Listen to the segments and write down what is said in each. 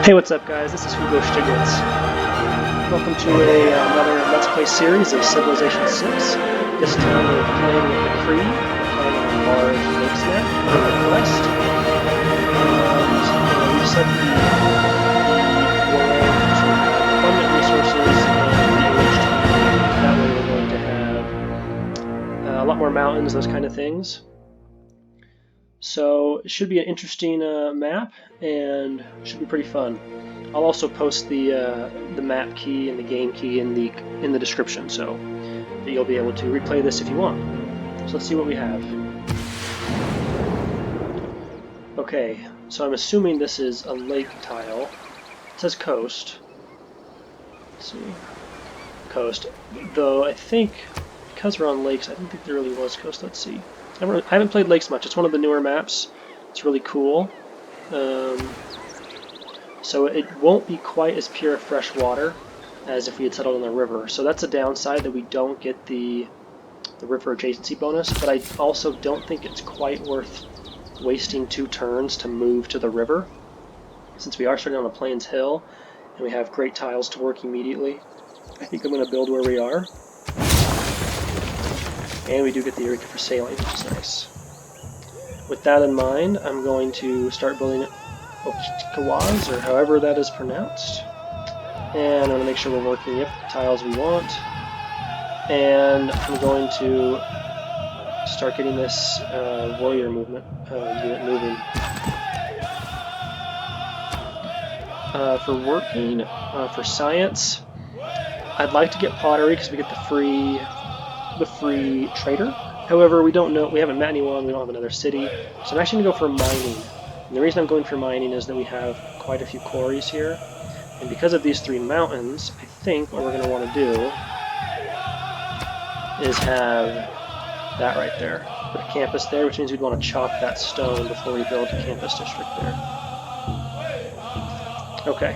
Hey, what's up guys? This is Hugo Stiglitz. Welcome to another Let's Play series of Civilization 6. This time we're playing with the Cree, playing on a large lakes map on the quest. And we've set the world to abundant resources and enriched. That way we're going to have a lot more mountains, those kind of things. So it should be an interesting map, and should be pretty fun. I'll also post the map key and the game key in the description, so that you'll be able to replay this if you want. So let's see what we have. Okay, so I'm assuming this is a lake tile. It says coast. Let's see, coast. Though I think because we're on lakes, I didn't think there really was coast. Let's see. I haven't played lakes much. It's one of the newer maps. It's really cool. So it won't be quite as pure fresh water as if we had settled on the river. So that's a downside, that we don't get the river adjacency bonus, but I also don't think it's quite worth wasting 2 turns to move to the river, since we are starting on a plains hill and we have great tiles to work immediately. I think I'm going to build where we are. And we do get the Eureka for sailing, which is nice. With that in mind, I'm going to start building Okikawas, or however that is pronounced. And I'm going to make sure we're working the tiles we want. And I'm going to start getting this warrior unit moving. For working, for science, I'd like to get pottery because we get the free trader. However, we don't know, we haven't met anyone, we don't have another city, so I'm actually going to go for mining. And the reason I'm going for mining is that we have quite a few quarries here, and because of these 3 mountains, I think what we're going to want to do is have that right there. Put a campus there, which means we'd want to chop that stone before we build a campus district there. Okay,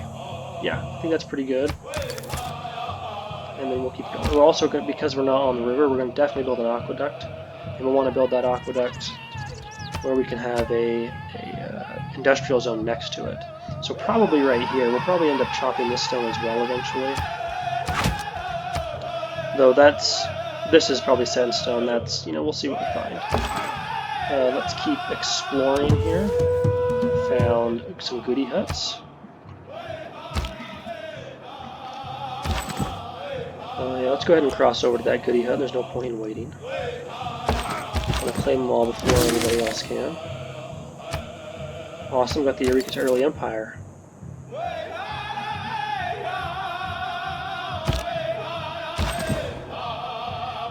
yeah, I think that's pretty good. And then we'll keep going. We're also going, because we're not on the river, we're going to definitely build an aqueduct, and we'll want to build that aqueduct where we can have a industrial zone next to it. So probably right here. We'll probably end up chopping this stone as well eventually. Though this is probably set in stone. That's, we'll see what we find. Let's keep exploring here. Found some goodie huts. Yeah, let's go ahead and cross over to that goodie hut. There's no point in waiting. I'm going to claim them all before anybody else can. Awesome, got the Eureka to Early Empire.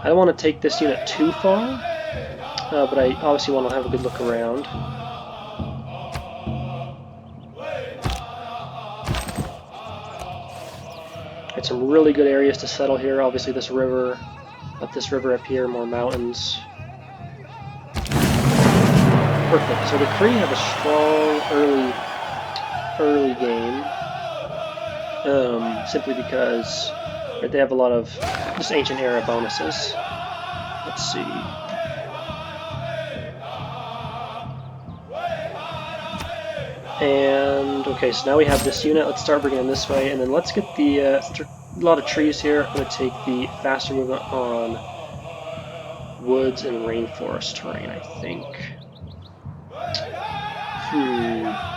I don't want to take this unit too far, but I obviously want to have a good look around. Got some really good areas to settle here. Obviously this river up here, more mountains. Perfect. So the Cree have a strong early game, simply because they have a lot of just ancient era bonuses. Let's see. And okay, so now we have this unit. Let's start bringing them this way, and then let's get the a lot of trees here. I'm going to take the faster movement on woods and rainforest terrain, I think.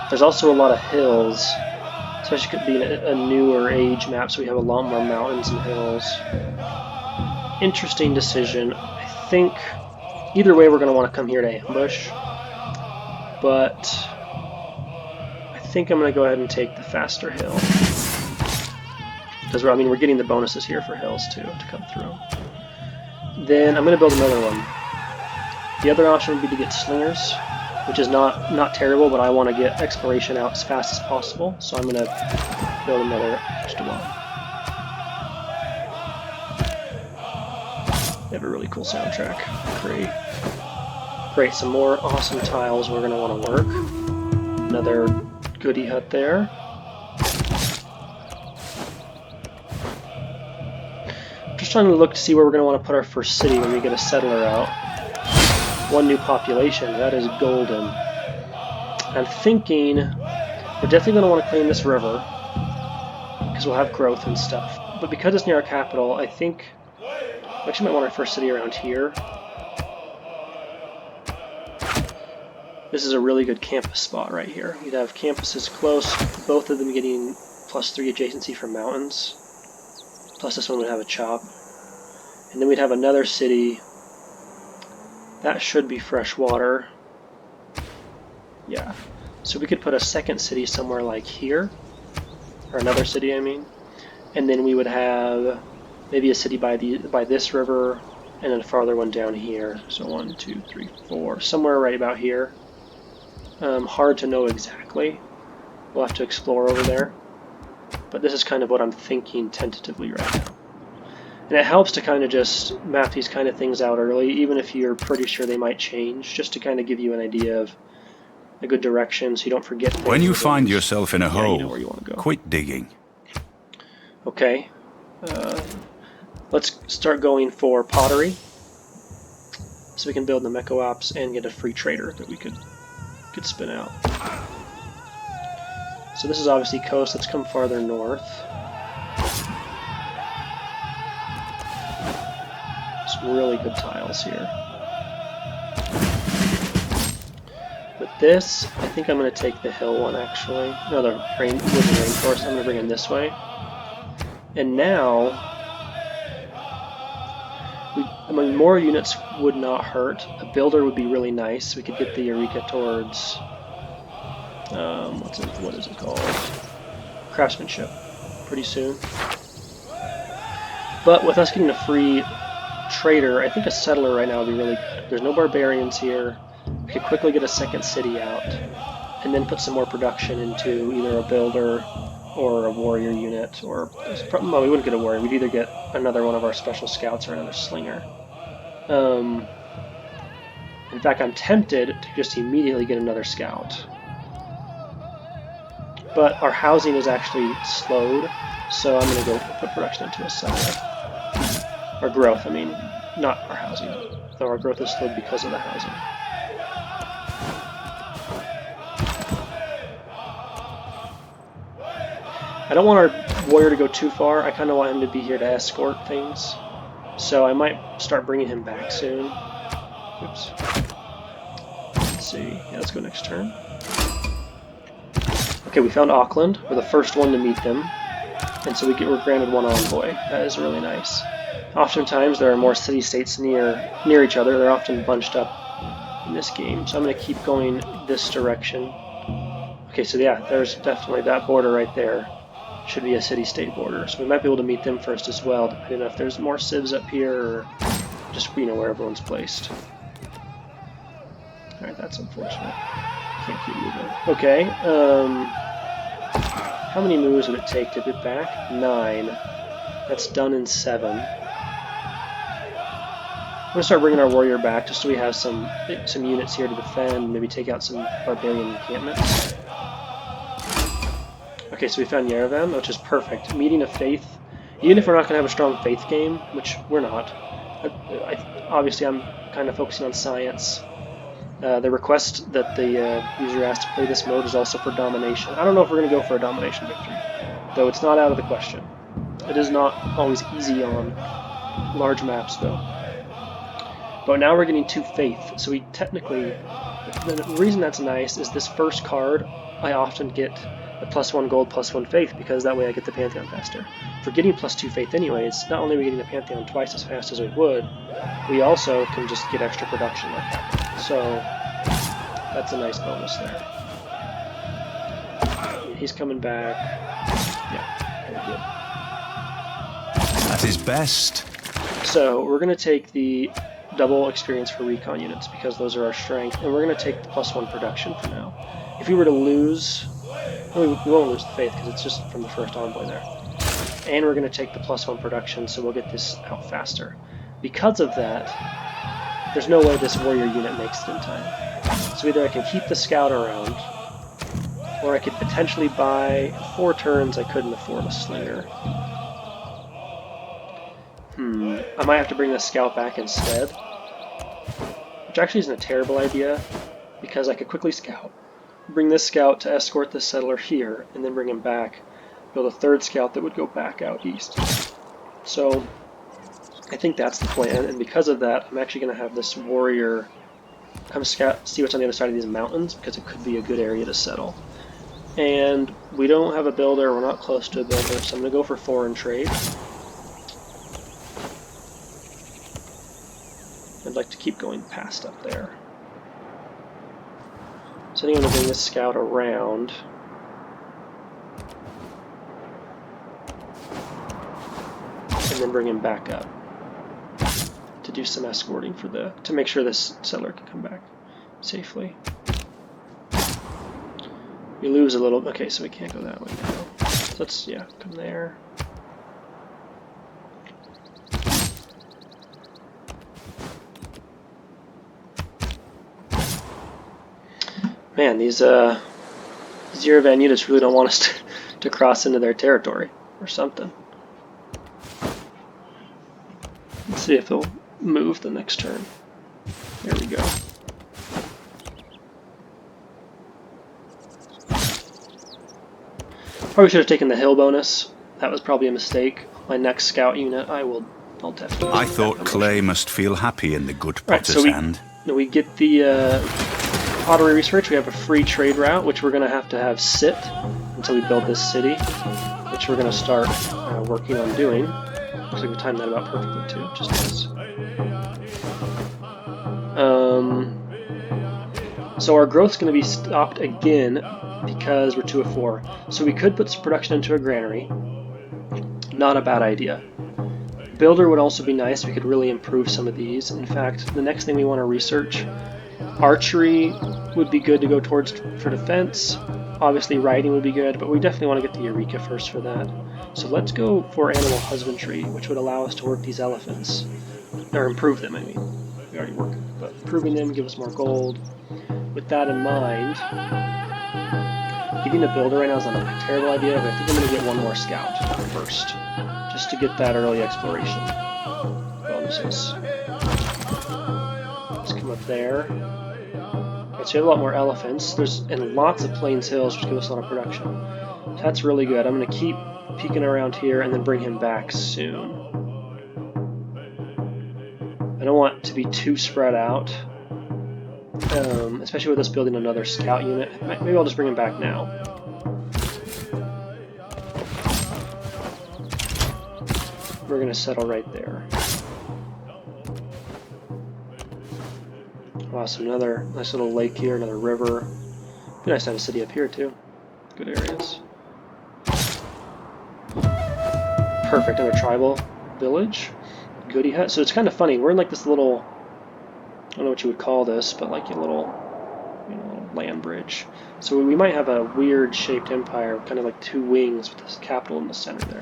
There's also a lot of hills, especially being a newer age map, so we have a lot more mountains and hills. Interesting decision. I think either way we're going to want to come here to ambush, but I think I'm going to go ahead and take the faster hill, because we're getting the bonuses here for hills too to come through. Then I'm going to build another one. The other option would be to get slingers, which is not terrible, but I want to get exploration out as fast as possible, so I'm going to build another extra one. They have a really cool soundtrack. Great, some more awesome tiles we're going to want to work. Another goodie hut there. Just trying to look to see where we're going to want to put our first city when we get a settler out. 1 new population, that is golden. I'm thinking We're definitely going to want to claim this river, because we'll have growth and stuff. But because it's near our capital, I think we actually might want our first city around here. This is a really good campus spot right here. We'd have campuses close, both of them getting +3 adjacency from mountains. Plus this one would have a chop. And then we'd have another city. That should be fresh water. Yeah. So we could put a second city somewhere like here. Or another city, I mean. And then we would have maybe a city by this river, and then a farther one down here. So 1, 2, 3, 4, somewhere right about here. Hard to know exactly. We'll have to explore over there. But this is kind of what I'm thinking tentatively right now. And it helps to kind of just map these kind of things out early, even if you're pretty sure they might change, just to kind of give you an idea of a good direction so you don't forget things. When you find yourself in a hole, you know where you want to go. quit digging. Okay. Let's start going for pottery, so we can build the Mecho Ops and get a free trader that we could spin out. So this is obviously coast. Let's come farther north. Some really good tiles here. With this, I think I'm going to take the hill one actually. No, the wooden rainforest. I'm going to bring in this way. And now, I mean, more units would not hurt. A builder would be really nice. We could get the Eureka towards, what is it called? Craftsmanship pretty soon. But with us getting a free trader, I think a settler right now would be really good. There's no barbarians here. We could quickly get a second city out, and then put some more production into either a builder or a warrior unit, or well, we wouldn't get a warrior. We'd either get another one of our special scouts or another slinger. In fact, I'm tempted to just immediately get another scout. But our housing is actually slowed, so I'm going to go put production into a settler. Our growth, I mean, not our housing. Though our growth is slowed because of the housing. I don't want our warrior to go too far. I kind of want him to be here to escort things. So I might start bringing him back soon. Oops. Let's see. Yeah, let's go next turn. Okay, we found Auckland. We're the first one to meet them. And so we're granted one envoy. That is really nice. Oftentimes there are more city-states near each other. They're often bunched up in this game. So I'm going to keep going this direction. Okay, so yeah, there's definitely that border right there. Should be a city-state border. So we might be able to meet them first as well, depending on if there's more civs up here or just, where everyone's placed. Alright, that's unfortunate. Can't keep moving. Okay, how many moves would it take to get back? 9. That's done in 7. I'm going to start bringing our warrior back just so we have some units here to defend, maybe take out some barbarian encampments. Okay, so we found Yerevan, which is perfect. Meeting of faith. Even if we're not going to have a strong faith game, which we're not. Obviously, I'm kind of focusing on science. The request that the user asked to play this mode is also for domination. I don't know if we're going to go for a domination victory, though it's not out of the question. It is not always easy on large maps, though. But now we're getting 2 faith, so we technically... The reason that's nice is this first card, I often get a +1 gold, +1 faith, because that way I get the Pantheon faster. For getting +2 faith anyways, not only are we getting the Pantheon twice as fast as we would, we also can just get extra production like that. So, that's a nice bonus there. He's coming back. Yeah, very good. At his best. So, we're going to take the double experience for recon units, because those are our strength, and we're going to take the +1 production for now. If we were to lose... We won't lose the faith because it's just from the first envoy there. And we're going to take the +1 production, so we'll get this out faster. Because of that, there's no way this warrior unit makes it in time. So either I can keep the scout around, or I could potentially buy 4 turns I couldn't afford a slinger. I might have to bring the scout back instead, which actually isn't a terrible idea, because I could quickly scout, bring this scout to escort this settler here, and then bring him back, build a third scout that would go back out east. So I think that's the plan, and because of that, I'm actually going to have this warrior come scout, see what's on the other side of these mountains, because it could be a good area to settle. And we don't have a builder, we're not close to a builder, so I'm going to go for foreign trade. I'd like to keep going past up there. So I think I'm going to bring this scout around. And then bring him back up to do some escorting for to make sure this settler can come back safely. We lose a little, okay, so we can't go that way now. So let's, yeah, come there. Man, these Yerevan units really don't want us to cross into their territory or something. Let's see if they'll move the next turn. There we go. Probably should have taken the hill bonus. That was probably a mistake. My next scout unit, I'll definitely. I thought Clay must feel happy in the good potter's right, so hand. we get the pottery research. We have a free trade route, which we're going to have sit until we build this city, which we're going to start working on doing. Looks like we timed that about perfectly too. Just nice. So our growth's going to be stopped again because we're 2 of 4. So we could put some production into a granary. Not a bad idea. Builder would also be nice. We could really improve some of these. In fact, the next thing we want to research, archery would be good to go towards for defense. Obviously riding would be good, but we definitely want to get the Eureka first for that. So let's go for animal husbandry, which would allow us to work these elephants. Or improve them, I mean. We already work them, but improving them, give us more gold. With that in mind, getting a builder right now is not a terrible idea, but I think I'm going to get one more scout first, just to get that early exploration bonuses. Let's come up there. Okay, so we have a lot more elephants. And lots of plains hills, which give us a lot of production. So that's really good. I'm going to keep peeking around here and then bring him back soon. I don't want to be too spread out, especially with us building another scout unit. Maybe I'll just bring him back now. We're going to settle right there. Wow, so another nice little lake here, another river. Be nice to have a city up here too. Good areas. Perfect, another tribal village. Goody hut. So it's kind of funny. We're in like this little, I don't know what you would call this, but like a little, land bridge. So we might have a weird shaped empire, kind of like 2 wings with this capital in the center there.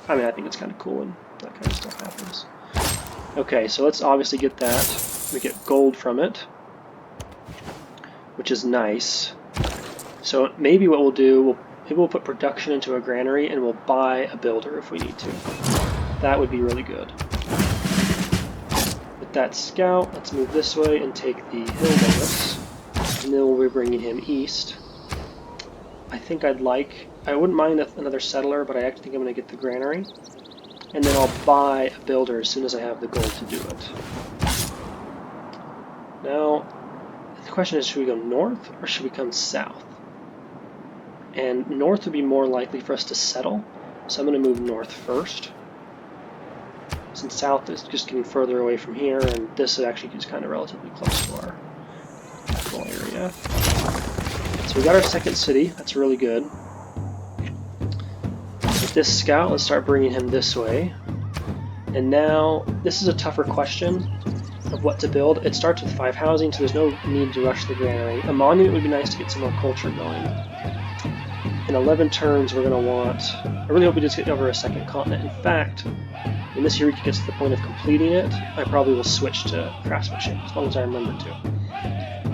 I mean, I think it's kind of cool when that kind of stuff happens. Okay, so let's obviously get that. We get gold from it, which is nice. So maybe what we'll do, maybe we'll put production into a granary and we'll buy a builder if we need to. That would be really good. With that scout, let's move this way and take the hill bonus. And then we'll be bringing him east. I think I wouldn't mind another settler, but I actually think I'm going to get the granary. And then I'll buy a builder as soon as I have the gold to do it. Now, the question is, should we go north or should we come south? And north would be more likely for us to settle, so I'm going to move north first. Since south is just getting further away from here, and this actually is kind of relatively close to our capital area. So we got our second city, that's really good. With this scout, let's start bringing him this way. And now, this is a tougher question of what to build. It starts with 5 housing, so there's no need to rush the granary. A monument would be nice to get some more culture going. In 11 turns, we're going to want, I really hope we just get over a second continent. In fact, when this Eureka gets to the point of completing it, I probably will switch to craftsmanship, as long as I remember to.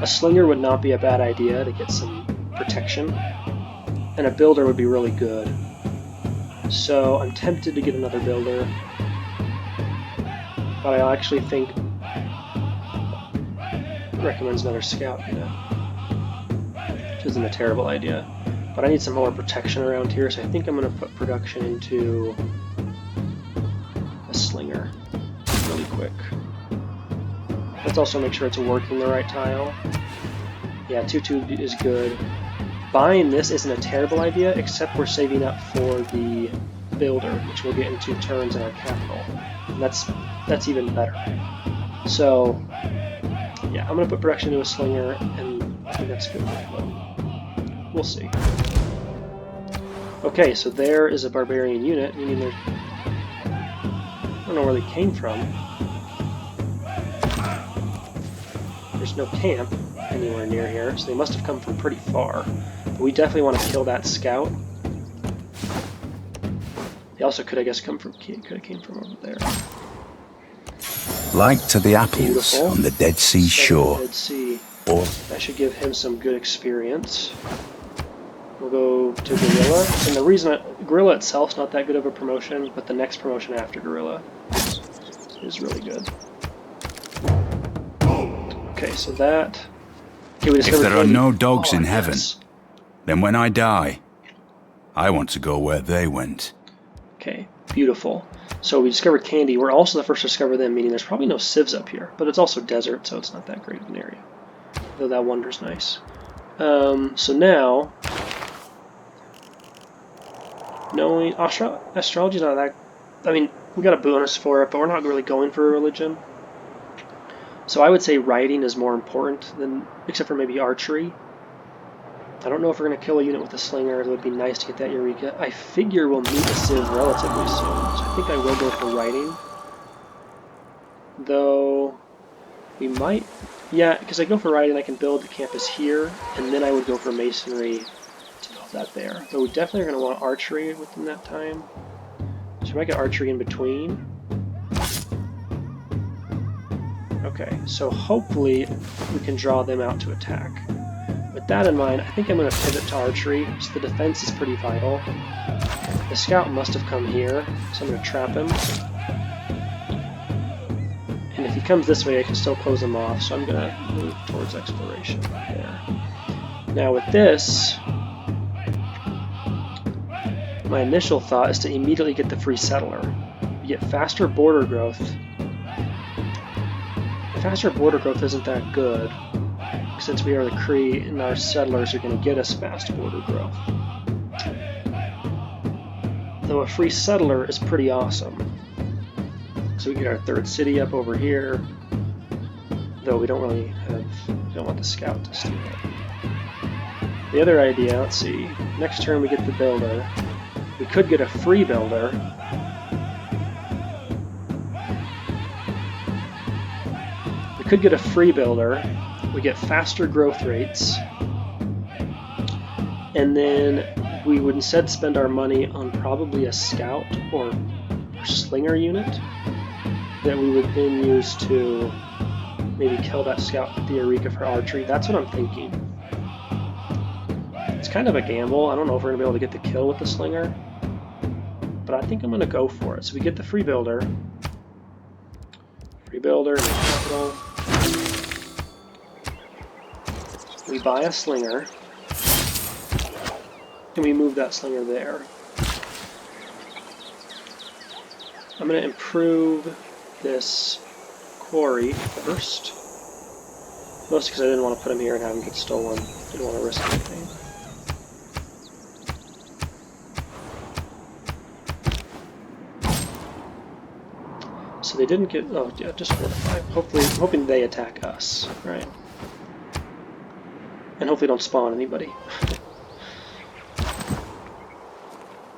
A slinger would not be a bad idea to get some protection, and a builder would be really good. So I'm tempted to get another builder, but I actually think it recommends another scout, which isn't a terrible idea. But I need some more protection around here, so I think I'm going to put production into a slinger really quick. Let's also make sure it's working the right tile. Yeah, 2-2 is good. Buying this isn't a terrible idea, except we're saving up for the builder, which we'll get in 2 turns in our capital. And that's even better. So, yeah, I'm going to put production into a slinger, and I think that's good. We'll see. Okay, so there is a barbarian unit, meaning there's... I don't know where they came from. There's no camp anywhere near here, so they must have come from pretty far. But we definitely want to kill that scout. They also could, I guess, came from over there. Like to the apples Beautiful. on the Dead Sea shore. Dead Sea. Or That should give him some good experience. We'll go to Gorilla, and the reason Gorilla itself's not that good of a promotion, but the next promotion after Gorilla is really good. Okay, so that... Okay, we if there are no dogs in heaven, yes. then when I die, I want to go where they went. Okay, beautiful. So we discovered Candy. We're also the first to discover them, meaning there's probably no civs up here, but it's also desert, so it's not that great of an area. Though that wonder's nice. So now, knowing astrology's not that... I mean, we got a bonus for it, but we're not really going for a religion. So I would say writing is more important than, except for maybe archery. I don't know if we're going to kill a unit with a slinger. It would be nice to get that Eureka. I figure we'll meet a civ relatively soon, so I think I will go for writing. Though, we might... Yeah, because I go for writing, I can build the campus here, and then I would go for masonry to build that there. Though we definitely are going to want archery within that time. So we might get archery in between. Okay, so hopefully we can draw them out to attack. With that in mind, I think I'm going to pivot to archery, so the defense is pretty vital. The scout must have come here, so I'm going to trap him. And if he comes this way, I can still close him off, so I'm going to move towards exploration there. Now with this, my initial thought is to immediately get the free settler. You get faster border growth. Faster border growth isn't that good, since we are the Cree and our settlers are going to get us fast border growth. Though a free settler is pretty awesome. So we get our third city up over here, though we don't really have, we don't want the scout to steal it. The other idea, let's see, next turn we get the builder. We could get a free builder. Could get a free builder, we get faster growth rates, and then we would instead spend our money on probably a scout or slinger unit that we would then use to maybe kill that scout with the Eureka for archery. That's what I'm thinking. It's kind of a gamble. I don't know if we're going to be able to get the kill with the slinger, but I think I'm going to go for it. So we get the free builder, and a capital. We buy a slinger, and we move that slinger there. I'm going to improve this quarry first, mostly because I didn't want to put him here and have him get stolen. Didn't want to risk anything. So they didn't get, oh yeah, just fortify. Hopefully, hoping they attack us, right? And hopefully don't spawn anybody.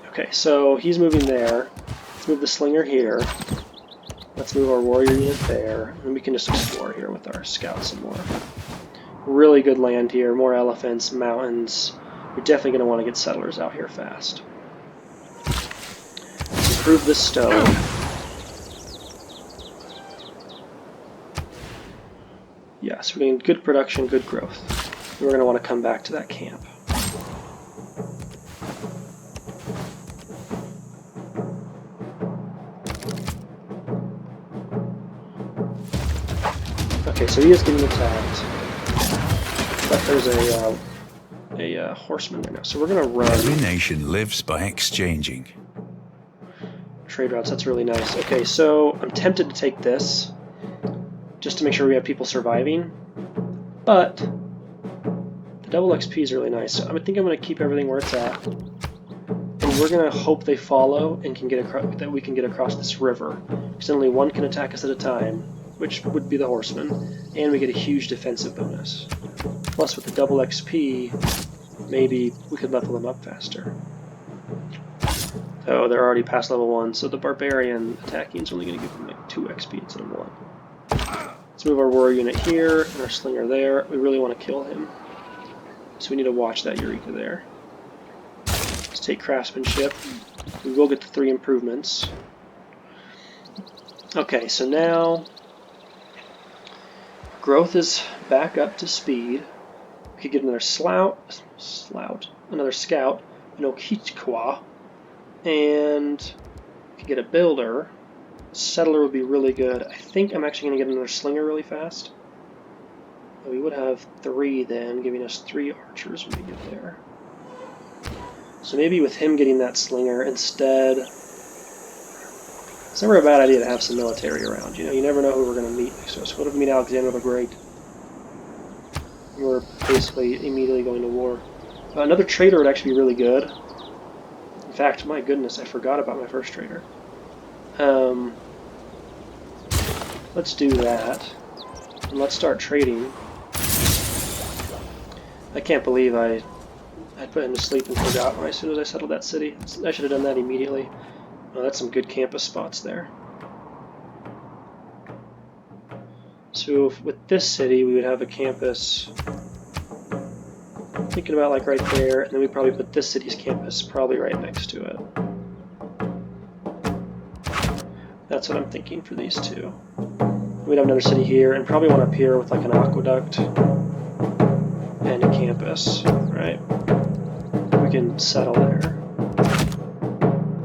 Okay, so he's moving there. Let's move the slinger here. Let's move our warrior unit there. And we can just explore here with our scouts some more. Really good land here. More elephants, mountains. We're definitely going to want to get settlers out here fast. Let's improve this stone. Yes, we're getting good production, good growth. We're going to want to come back to that camp. Okay, so he is getting attacked. But there's a a horseman right now. So we're gonna Every run nation lives by exchanging. trade routes. That's really nice. Okay, so I'm tempted to take this just to make sure we have people surviving, but the double XP is really nice. So I think I'm gonna keep everything where it's at, and we're gonna hope they follow and can get across, that we can get across this river. Because only one can attack us at a time, which would be the horseman, and we get a huge defensive bonus. Plus, with the double XP, maybe we could level them up faster. Oh, they're already past level 1, so the barbarian attacking is only going to give them like 2 XP instead of 1. Let's move our warrior unit here and our slinger there. We really want to kill him, so we need to watch that Eureka there. Let's take craftsmanship. We will get the 3 improvements. Okay, so now growth is back up to speed. We could get another another scout, an Okichkwa, and we could get a builder. Settler would be really good. I think I'm actually going to get another slinger really fast. We would have 3 then, giving us 3 archers when we get there. So maybe with him getting that slinger instead. It's never a bad idea to have some military around. You know, you never know who we're going to meet next to us. What if we meet Alexander the Great? We're basically immediately going to war. Another trader would actually be really good. In fact, my goodness, I forgot about my first trader. Let's do that. And let's start trading. I can't believe I put him to sleep and forgot as soon as I settled that city. I should have done that immediately. Oh, that's some good campus spots there. So with this city, we would have a campus, thinking about like right there, and then we probably put this city's campus probably right next to it. That's what I'm thinking for these two. We'd have another city here, and probably one up here with like an aqueduct and a campus, right? We can settle there.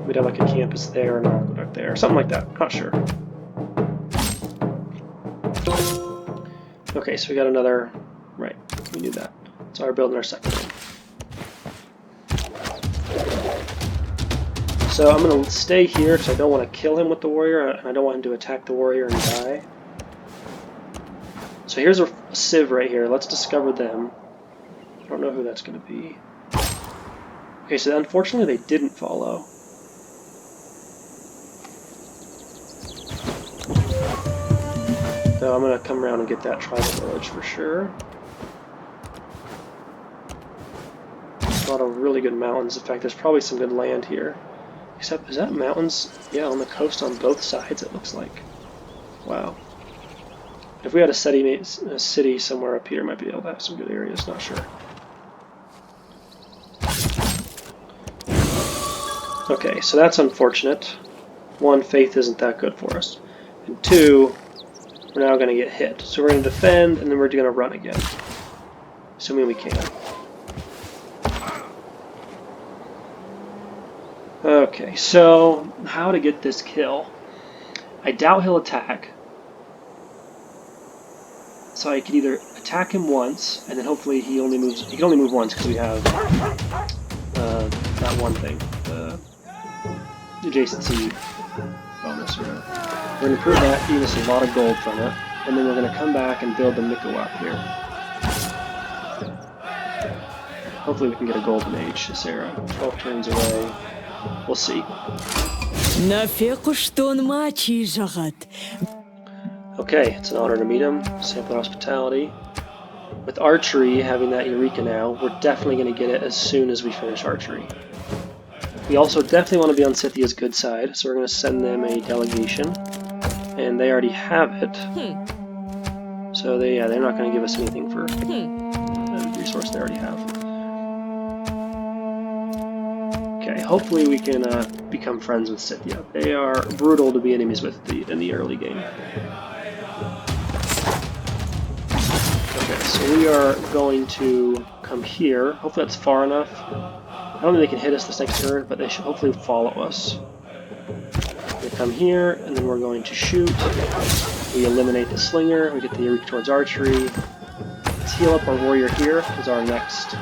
We'd have like a campus there and an aqueduct there, something like that. Not sure. Okay, so we got another. Right, we knew that. So we're building our second one. So I'm going to stay here because I don't want to kill him with the warrior, and I don't want him to attack the warrior and die. So here's a civ right here. Let's discover them. I don't know who that's going to be. Okay, so unfortunately they didn't follow. So I'm going to come around and get that tribal village for sure. A lot of really good mountains. In fact, there's probably some good land here. Except, is that mountains? Yeah, on the coast on both sides, it looks like. Wow. If we had a city somewhere up here, might be able to have some good areas, not sure. Okay, so that's unfortunate. 1, faith isn't that good for us. And 2, we're now going to get hit. So we're going to defend, and then we're going to run again. Assuming we can. Okay, so how to get this kill? I doubt he'll attack. So I could either attack him once, and then hopefully he only moves. He can only move once because we have that one thing, the adjacency bonus. We're going to improve that, give us a lot of gold from it, and then we're going to come back and build the Mikołap here. Hopefully we can get a golden age this era. 12 turns away. We'll see. Okay, it's an honor to meet him. Sample hospitality. With archery, having that Eureka now, we're definitely going to get it as soon as we finish archery. We also definitely want to be on Scythia's good side, so we're going to send them a delegation. And they already have it. So they're not going to give us anything for the resource they already have. Okay, hopefully we can become friends with Scythia. They are brutal to be enemies with in the early game. Okay, so we are going to come here. Hopefully that's far enough. I don't think they can hit us this next turn, but they should hopefully follow us. We come here, and then we're going to shoot. We eliminate the slinger. We get the Eureka towards archery. Let's heal up our warrior here, because our next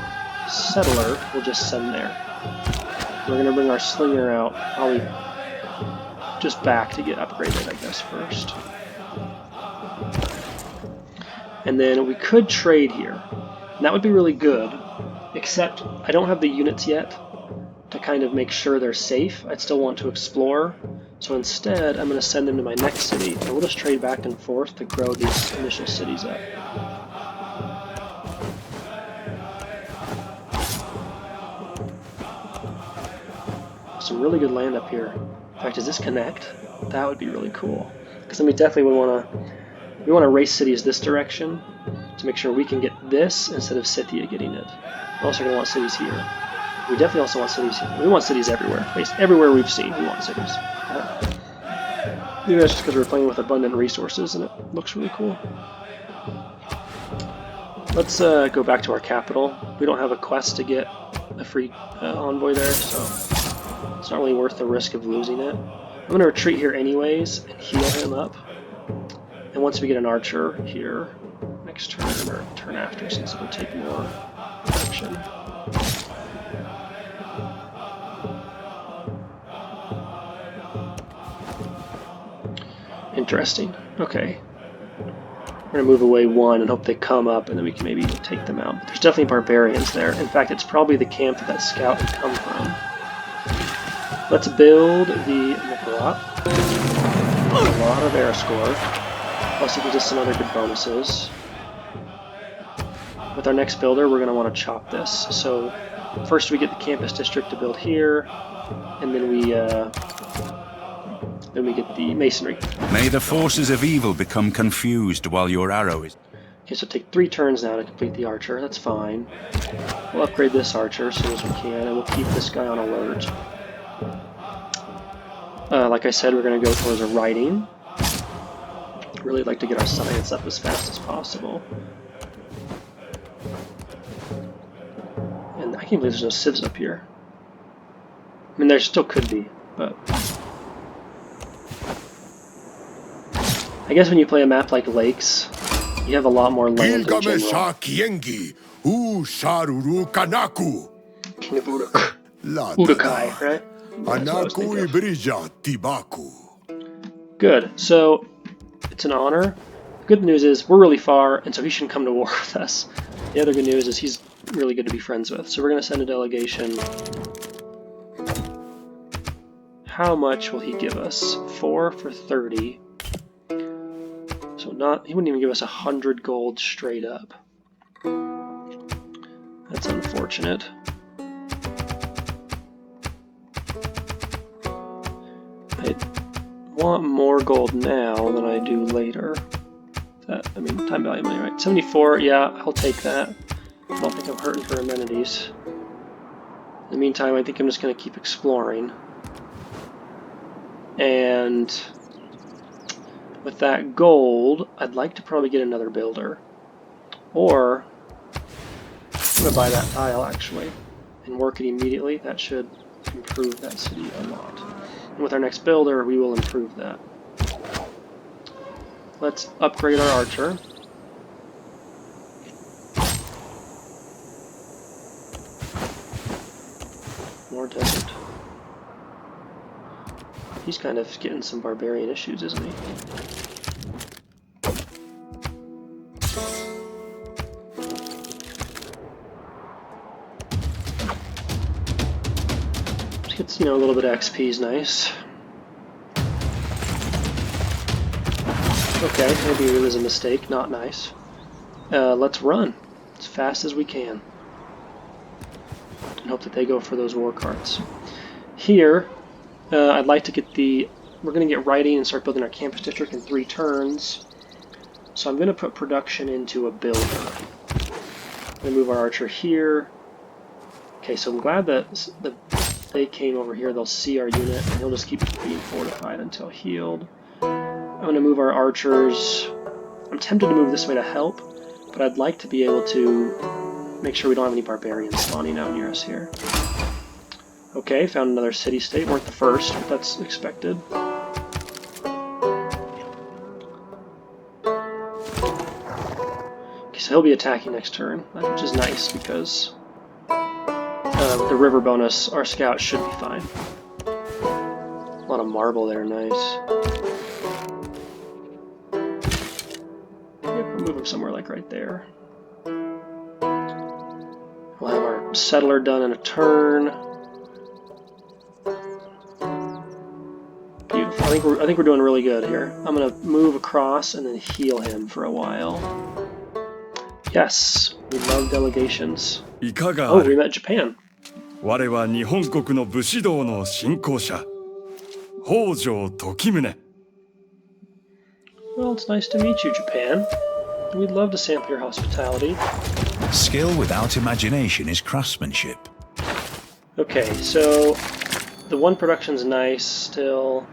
settler we'll just send there. We're going to bring our slinger out, probably just back to get upgraded, I guess, first. And then we could trade here. And that would be really good, except I don't have the units yet to kind of make sure they're safe. I'd still want to explore. So instead, I'm going to send them to my next city, and we'll just trade back and forth to grow these initial cities up. Some really good land up here. In fact, does this connect? That would be really cool. Because then we definitely would want to race cities this direction to make sure we can get this instead of Scythia getting it. We're also going to want cities here. We definitely also want cities here. We want cities everywhere. Basically, everywhere we've seen, we want cities. Maybe that's just because we're playing with abundant resources and it looks really cool. Let's go back to our capital. We don't have a quest to get a free envoy there, so it's not really worth the risk of losing it. I'm going to retreat here anyways and heal him up. And once we get an archer here, next turn, or turn after, since it will take more action. Interesting. Okay. We're going to move away one and hope they come up, and then we can maybe take them out. But there's definitely barbarians there. In fact, it's probably the camp that scout had come from. Let's build the Mikarat. A lot of air score. Plus it gives us some other good bonuses. With our next builder, we're going to want to chop this. So first we get the campus district to build here, and then we get the masonry. May the forces of evil become confused while your arrow is... Okay, so take 3 turns now to complete the archer. That's fine. We'll upgrade this archer as soon as we can, and we'll keep this guy on alert. Like I said, we're going to go towards a writing. Really like to get our science up as fast as possible. And I can't believe there's no civs up here. I mean, there still could be, but... I guess when you play a map like Lakes, you have a lot more land in general. King of Urukai, right? Good, so it's an honor. Good news is we're really far, and so he shouldn't come to war with us. The other good news is he's really good to be friends with. So we're going to send a delegation. How much will he give us? 4 for 30. So he wouldn't even give us 100 gold straight up. That's unfortunate. I want more gold now than I do later. I mean, time value money, right? 74, yeah, I'll take that. I don't think I'm hurting for amenities. In the meantime, I think I'm just going to keep exploring. And with that gold, I'd like to probably get another builder. Or, I'm going to buy that tile, actually, and work it immediately. That should improve that city a lot. And with our next builder, we will improve that. Let's upgrade our archer. More desert. He's kind of getting some barbarian issues, isn't he? Just gets, a little bit of XP is nice. Okay, maybe it was a mistake, not nice. Let's run as fast as we can. And hope that they go for those war carts. Here, I'd like to get we're going to get writing and start building our campus district in 3 turns. So I'm going to put production into a builder. I'm going to move our archer here. Okay, so I'm glad that they came over here. They'll see our unit, and he'll just keep being fortified until healed. I'm going to move our archers. I'm tempted to move this way to help, but I'd like to be able to make sure we don't have any barbarians spawning out near us here. Okay, found another city-state. Weren't the first, but that's expected. Okay, so he'll be attacking next turn, which is nice because the river bonus, our scout should be fine. A lot of marble there, nice. Yep, we'll move him somewhere like right there. We'll have our settler done in a turn. Beautiful. I think we're doing really good here. I'm gonna move across and then heal him for a while. Yes, we love delegations. Oh, we met Japan. 我は日本国の武士道の信仰者北条時宗 Well, it's nice to meet you, Japan. We'd love to sample your hospitality. Skill without imagination is craftsmanship. Okay, so the one production's nice still.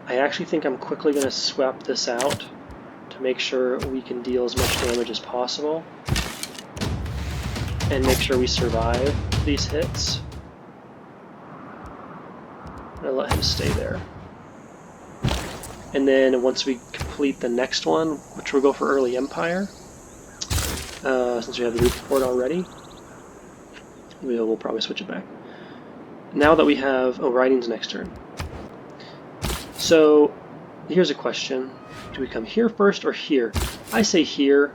I actually think I'm quickly going to swap this out to make sure we can deal as much damage as possible and make sure we survive these hits. I'm going to let him stay there. And then once we complete the next one, which we'll go for Early Empire, since we have the Root Fort already, we'll probably switch it back. Now that we have... Oh, writing's next turn. So, here's a question. Do we come here first or here? I say here.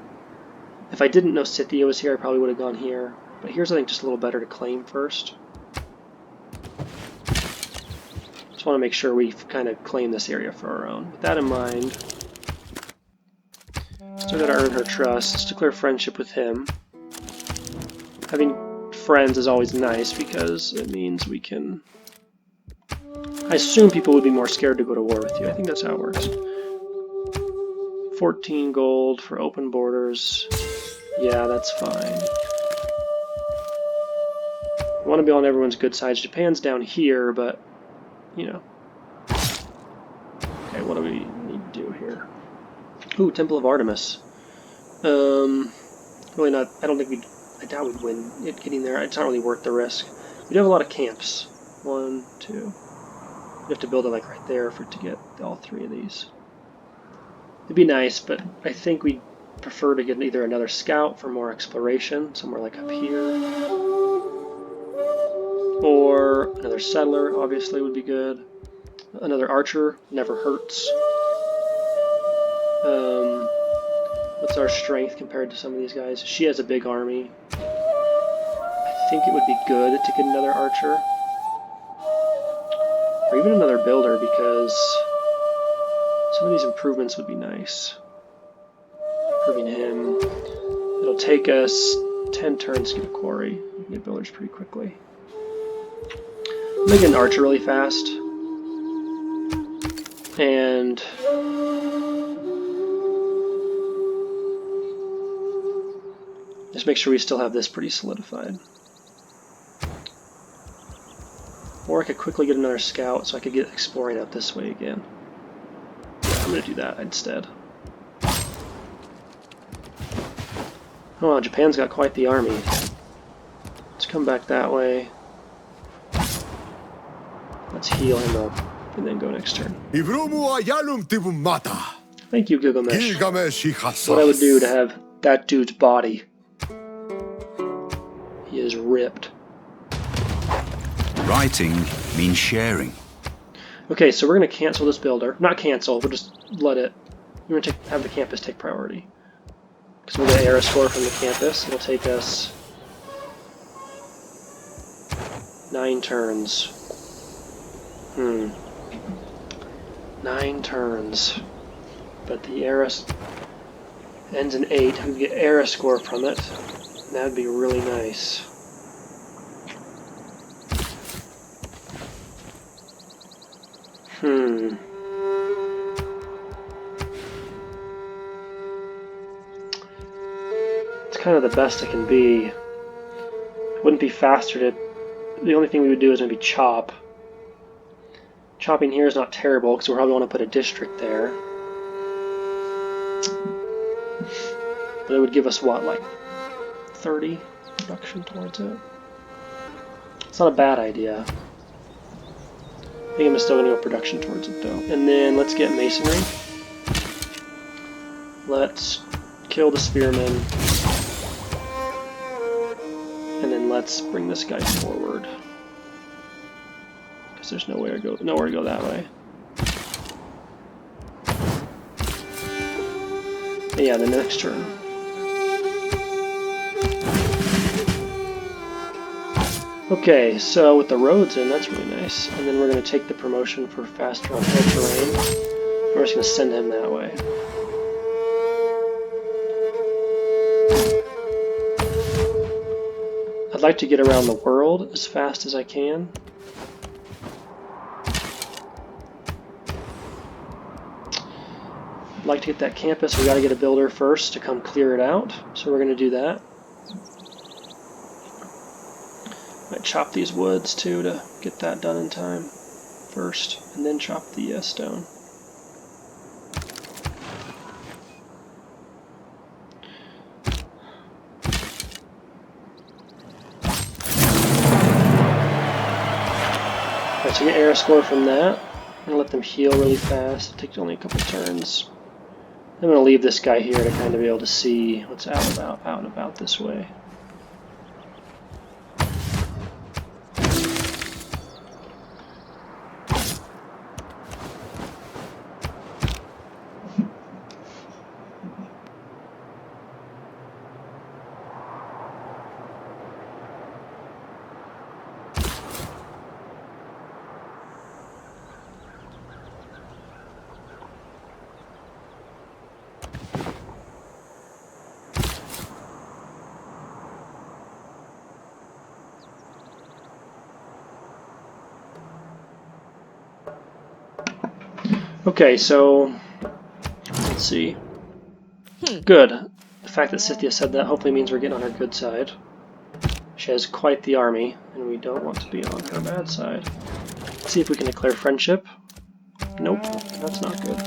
If I didn't know Scythia was here, I probably would have gone here. But here's, I think, just a little better to claim first. Just want to make sure we kind of claim this area for our own. With that in mind, still got to earn her trust. Let's declare friendship with him. Having friends is always nice because it means we can... I assume people would be more scared to go to war with you. I think that's how it works. 14 gold for open borders. Yeah, that's fine. I want to be on everyone's good sides. Japan's down here, but, you know. Okay, what do we need to do here? Ooh, Temple of Artemis. Really not, I doubt we'd win it getting there. It's not really worth the risk. We do have a lot of camps. 1, 2. We have to build it like right there for it to get all 3 of these. It'd be nice, but I think we'd prefer to get either another scout for more exploration, somewhere like up here, or another settler, obviously, would be good. Another archer never hurts. What's our strength compared to some of these guys? She has a big army. I think it would be good to get another archer. Or even another builder, because some of these improvements would be nice. Improving him. It'll take us 10 turns to get a quarry. We can get builders pretty quickly. I'm gonna get an archer really fast. And just make sure we still have this pretty solidified. Or I could quickly get another scout so I could get exploring out this way again. Yeah, I'm going to do that instead. Oh wow, Japan's got quite the army. Let's come back that way. Let's heal him up and then go next turn. Thank you, Gilgamesh. What I would do to have that dude's body. He is ripped. Writing means sharing. Okay, so we're going to cancel this builder. Not cancel, we'll just let it... We're going to have the campus take priority. Because we'll get era score from the campus. It'll take us 9 turns. 9 turns. But the era ends in 8. We get era score from it. That would be really nice. It's kind of the best it can be. It wouldn't be faster to... The only thing we would do is maybe chop. Chopping here is not terrible because we probably want to put a district there. But it would give us what, like 30 production towards it? It's not a bad idea. I think I'm still going to go production towards it though. And then let's get masonry. Let's kill the spearmen. And then let's bring this guy forward. Because there's nowhere to go that way. Yeah, the next turn. Okay, so with the roads in, that's really nice. And then we're going to take the promotion for faster on hill terrain. We're just going to send him that way. I'd like to get around the world as fast as I can. I'd like to get that campus. We got to get a builder first to come clear it out. So we're going to do that. Might chop these woods too to get that done in time first, and then chop the stone. Alright, so get air score from that. I'm going to let them heal really fast. It takes only a couple turns. I'm going to leave this guy here to kind of be able to see what's out and about this way. Okay, so let's see. Good. The fact that Scythia said that hopefully means we're getting on her good side. She has quite the army, and we don't want to be on her bad side. Let's see if we can declare friendship. Nope, that's not good.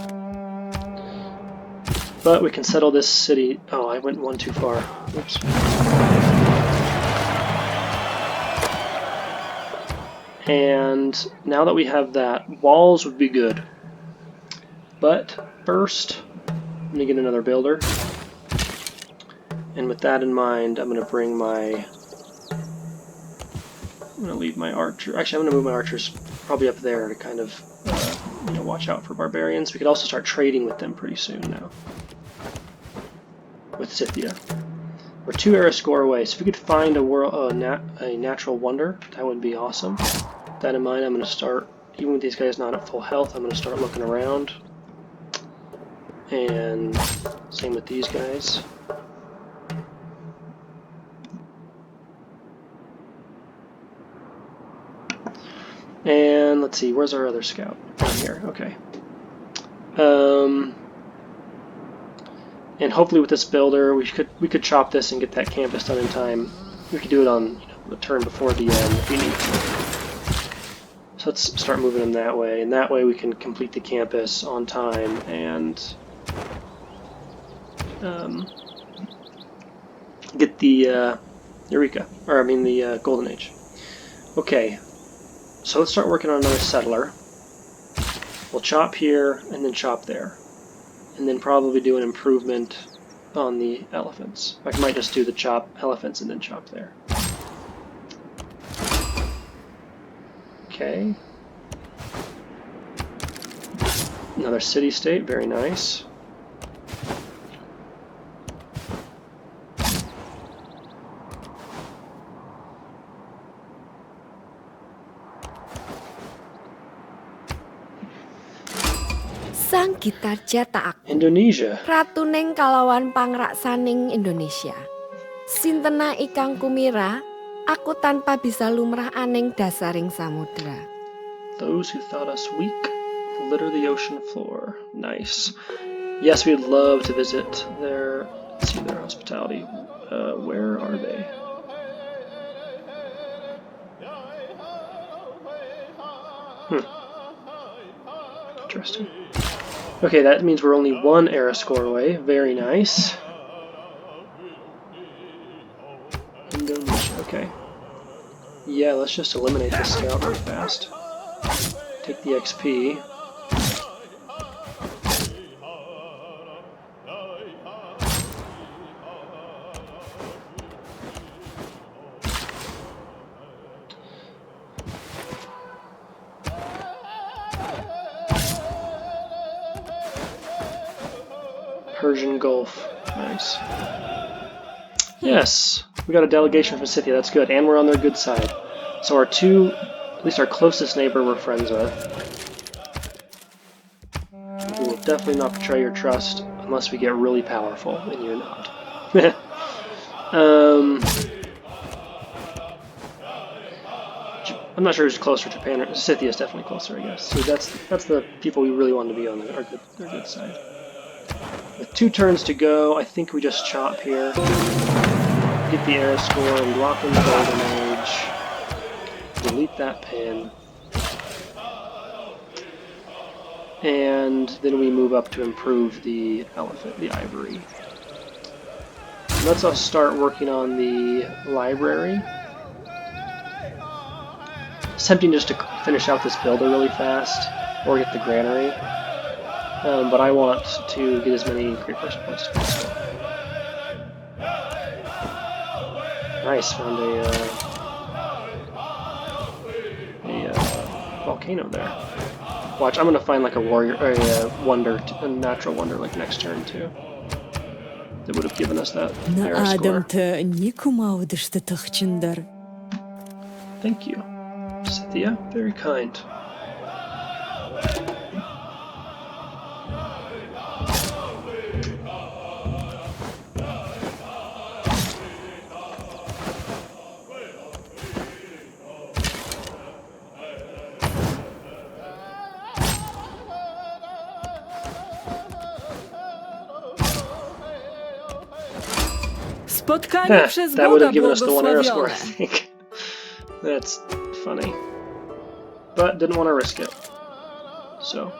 But we can settle this city. Oh, I went one too far. Oops. And now that we have that, walls would be good. But first, I'm going to get another builder. And with that in mind, I'm going to bring my... I'm going to leave my archer... Actually, I'm going to move my archers probably up there to kind of watch out for barbarians. We could also start trading with them pretty soon now. With Scythia. We're 2 era score away, so if we could find a natural wonder, that would be awesome. With that in mind, I'm going to start, even with these guys not at full health, I'm going to start looking around. And same with these guys. And let's see, where's our other scout? Down here, okay. And hopefully with this builder, we could chop this and get that campus done in time. We could do it on the turn before the end if we need to. So let's start moving them that way, and that way we can complete the campus on time and get the Eureka, or I mean the Golden Age. Okay, so let's start working on another settler. We'll chop here and then chop there. And then probably do an improvement on the elephants. I might just do the chop elephants and then chop there. Okay. Another city-state, very nice. Sang Gitarja tak Indonesia. ratuning kalawan pangraksaning Indonesia. Sintena ikang kumira, aku tanpa bisa lumrah aning dasaring samudra. Those who thought us weak litter the ocean floor. Nice. Yes, we'd love to visit their, let's see, their hospitality. Where are they? Interesting. Okay, that means we're only 1 era score away. Very nice. Indonesia, okay. Yeah, let's just eliminate this scout really fast. Take the XP. Persian Gulf. Nice. Yes, we got a delegation from Scythia. That's good, and we're on their good side. So our two, at least our closest neighbor, we're friends with. We will definitely not betray your trust unless we get really powerful, and you're not. I'm not sure who's closer, Japan or Scythia is definitely closer, I guess. So that's the people we really want to be on our good side. With 2 turns to go, I think we just chop here. Get the era score and lock in the Golden Age. Delete that pin. And then we move up to improve the elephant, the ivory. Let's us start working on the library. It's tempting just to finish out this builder really fast, or get the granary. But I want to get as many great person points as possible. Nice, found a volcano there. Watch, I'm gonna find like a warrior, or a wonder, a natural wonder, like next turn too. That would have given us that era score. Thank you, Scythia. Very kind. That would have given us the 1 era score, I think. That's funny. But didn't want to risk it. So.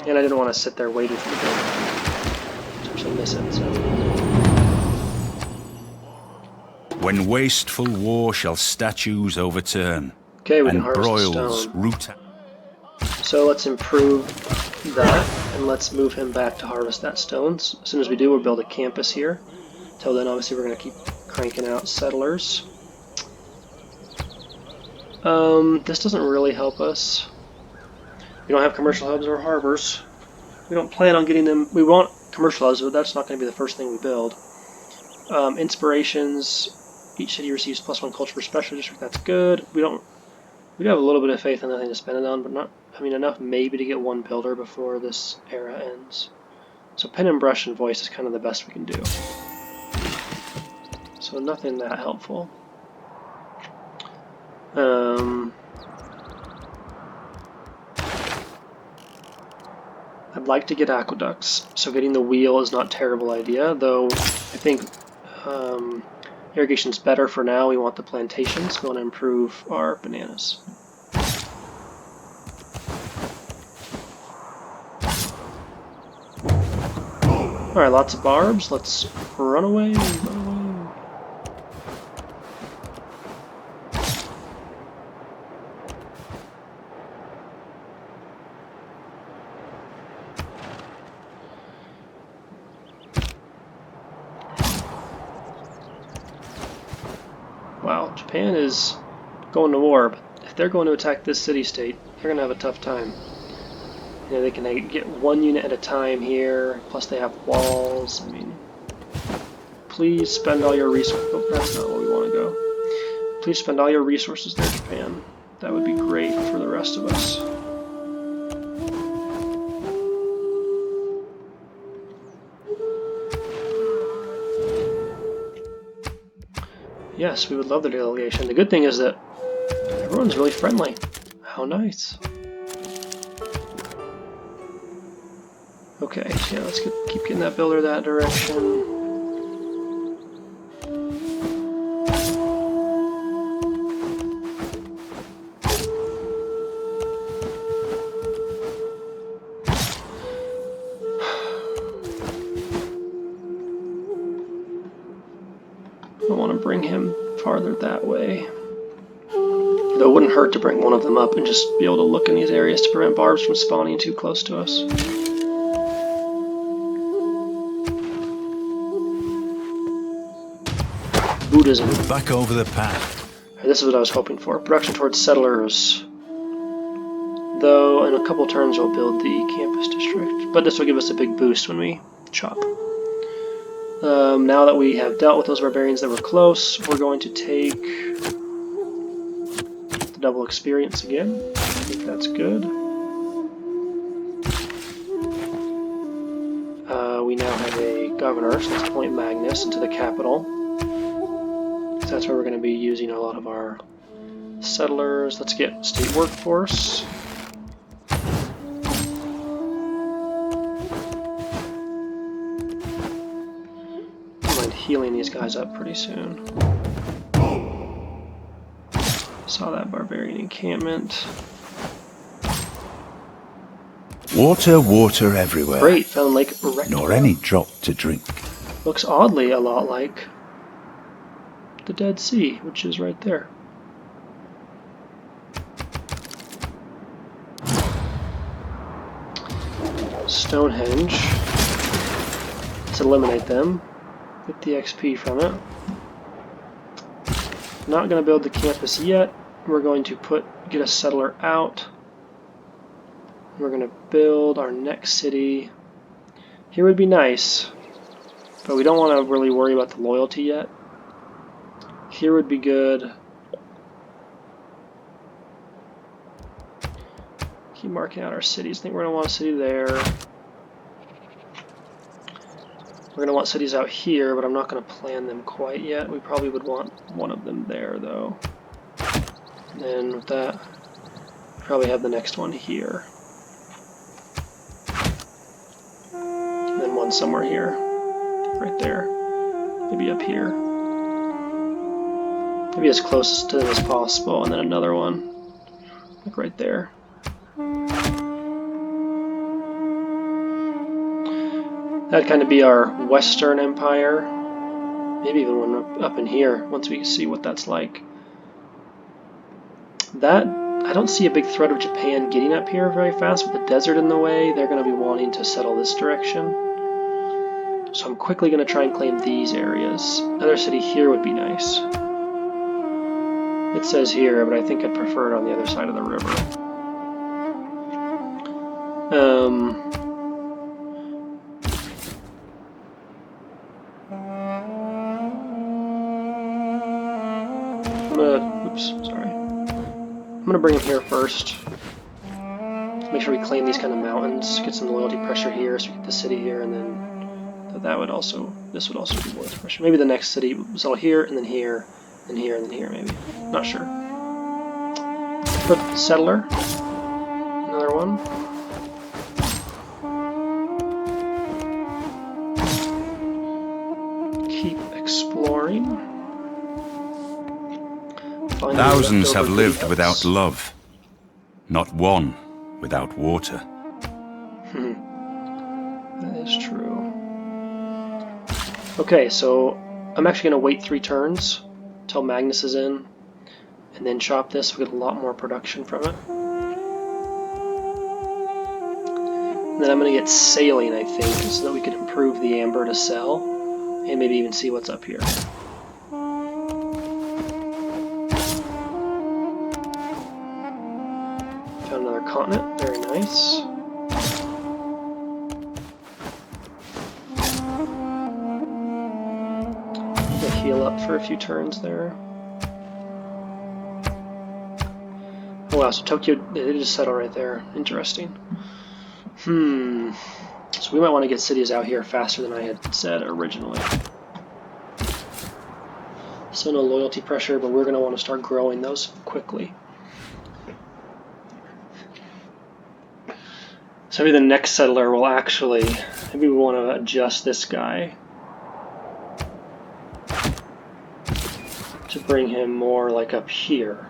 And I didn't want to sit there waiting for the building to actually miss it, so. When wasteful war shall statues overturn, Okay, we can and harvest broils stone. root. So let's improve that, and let's move him back to harvest that stone. As soon as we do, we'll build a campus here. Till then, obviously, we're going to keep cranking out settlers. This doesn't really help us. We don't have commercial hubs or harbors. We don't plan on getting them. We want commercial hubs, but that's not going to be the first thing we build. Inspirations. Each city receives +1 culture per special district. That's good. We do have a little bit of faith and nothing to spend it on, but not. I mean, enough maybe to get 1 builder before this era ends. So pen and brush and voice is kind of the best we can do. So nothing that helpful. I'd like to get aqueducts, so getting the wheel is not a terrible idea, though I think irrigation's better for now. We want the plantations. We want to improve our bananas. Alright, lots of barbs. Let's run away, run away. Wow, Japan is going to war, but if they're going to attack this city-state, they're going to have a tough time. You know, they can get 1 unit at a time here, plus they have walls. I mean, please spend all your resources. Oh, that's not where we want to go. Please spend all your resources there, Japan. That would be great for the rest of us. Yes, we would love the delegation. The good thing is that everyone's really friendly. How nice. Okay, so yeah, let's keep getting that builder that direction. I want to bring him farther that way. Though it wouldn't hurt to bring one of them up and just be able to look in these areas to prevent barbs from spawning too close to us. Buddhism. Back over the path. This is what I was hoping for. Production towards settlers. though in a couple turns we'll build the campus district, but this will give us a big boost when we chop. Now that we have dealt with those barbarians that were close, we're going to take the double experience again. I think that's good. We now have a governor, so let's point Magnus into the capital. So that's where we're going to be using a lot of our settlers. Let's get state workforce. I mind healing these guys up pretty soon. Saw that barbarian encampment. Water, water everywhere. Great, found Lake Erector. Nor any drop to drink. Looks oddly a lot like the Dead Sea, which is right there. Stonehenge. Let's eliminate them. Get the XP from it. Not going to build the campus yet. We're going to get a settler out. We're going to build our next city. Here would be nice, but we don't want to really worry about the loyalty yet. Here would be good. Keep marking out our cities. I think we're going to want a city there. We're going to want cities out here, but I'm not going to plan them quite yet. We probably would want one of them there, though. And then with that, probably have the next one here. And then one somewhere here. Right there. Maybe up here. Maybe as close to them as possible, and then another one. Like right there. That'd kind of be our Western Empire. Maybe even one up in here, once we see what that's like. I don't see a big threat of Japan getting up here very fast. With the desert in the way, they're going to be wanting to settle this direction. So I'm quickly going to try and claim these areas. Another city here would be nice. It says here, but I think I'd prefer it on the other side of the river. I'm going to bring him here first. Make sure we claim these kind of mountains, get some loyalty pressure here, so we get the city here, and then this would also be loyalty pressure. Maybe the next city will settle here, and then here, and here, and then here, maybe. Not sure. Put settler. Another one. Keep exploring. Thousands have lived without love. Not one without water. That is true. Okay, so I'm actually going to wait 3 turns until Magnus is in, and then chop this. We'll get a lot more production from it. And then I'm going to get sailing, I think, so that we can improve the amber to sell, and maybe even see what's up here. Found another continent, very nice. Heal up for a few turns there. Oh wow, so Tokyo, they just settle right there. Interesting. So we might want to get cities out here faster than I had said originally. So no loyalty pressure, but we're going to want to start growing those quickly. So maybe the next settler will actually, maybe we want to adjust this guy to bring him more like up here.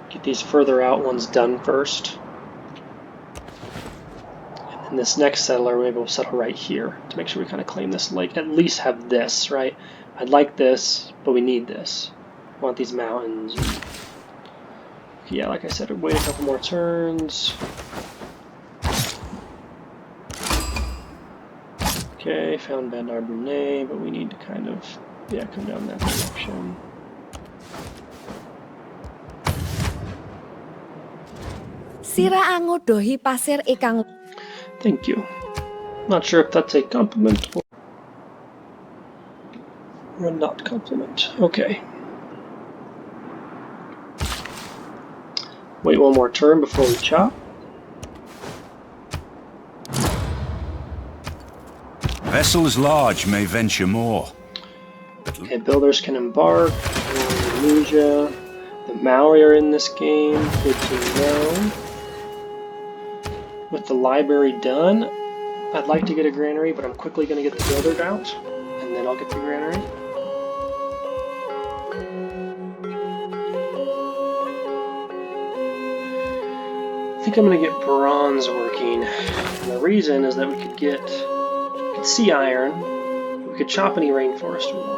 Get these further out ones done first. And then this next settler, maybe we'll settle right here to make sure we kind of claim this lake. At least have this, right? I'd like this, but we need this. I want these mountains. Yeah, like I said, wait a couple more turns. Okay, found Bandar Brunei, but we need to kind of Yeah, come down that direction. Sira angodohi pasir ikang. Thank you. Not sure if that's a compliment or a not compliment. Okay. Wait one more turn before we chop. Vessels large may venture more. Okay, builders can embark. Indonesia. The Maori are in this game. Good to know. With the library done, I'd like to get a granary, but I'm quickly going to get the builder out, and then I'll get the granary. I think I'm going to get bronze working. And the reason is that we could sea iron. We could chop any rainforest we want.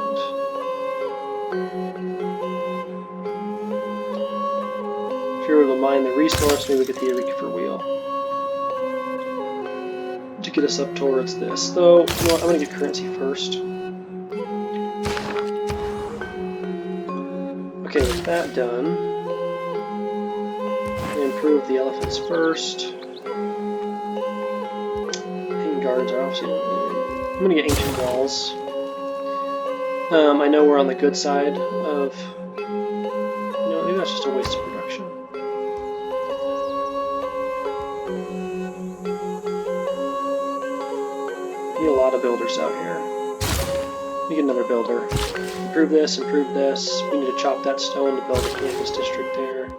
If you were able to mine the resource, maybe we get the reefer wheel to get us up towards this. Though, you know what, I'm going to get currency first. Okay, with that done, improve the elephants first. Hanging guards are obviously. I'm gonna get ancient walls. I know we're on the good side of. No, maybe that's just a waste of production. Need a lot of builders out here. We get another builder. Improve this, improve this. We need to chop that stone to build a campus district there.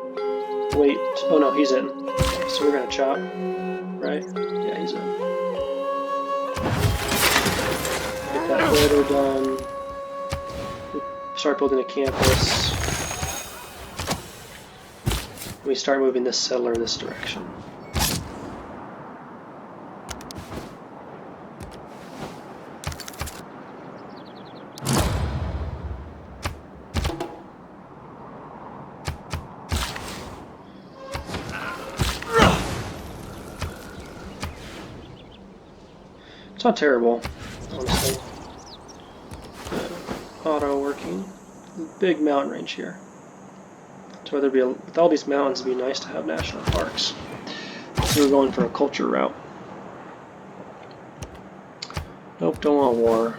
Wait, oh no, he's in. So we're gonna chop, right? Yeah, he's in. Get that builder done. Start building a campus. We start moving this settler this direction. It's not terrible, honestly. Auto working. Big mountain range here. So whether with all these mountains, it'd be nice to have national parks. So we're going for a culture route. Nope, don't want war.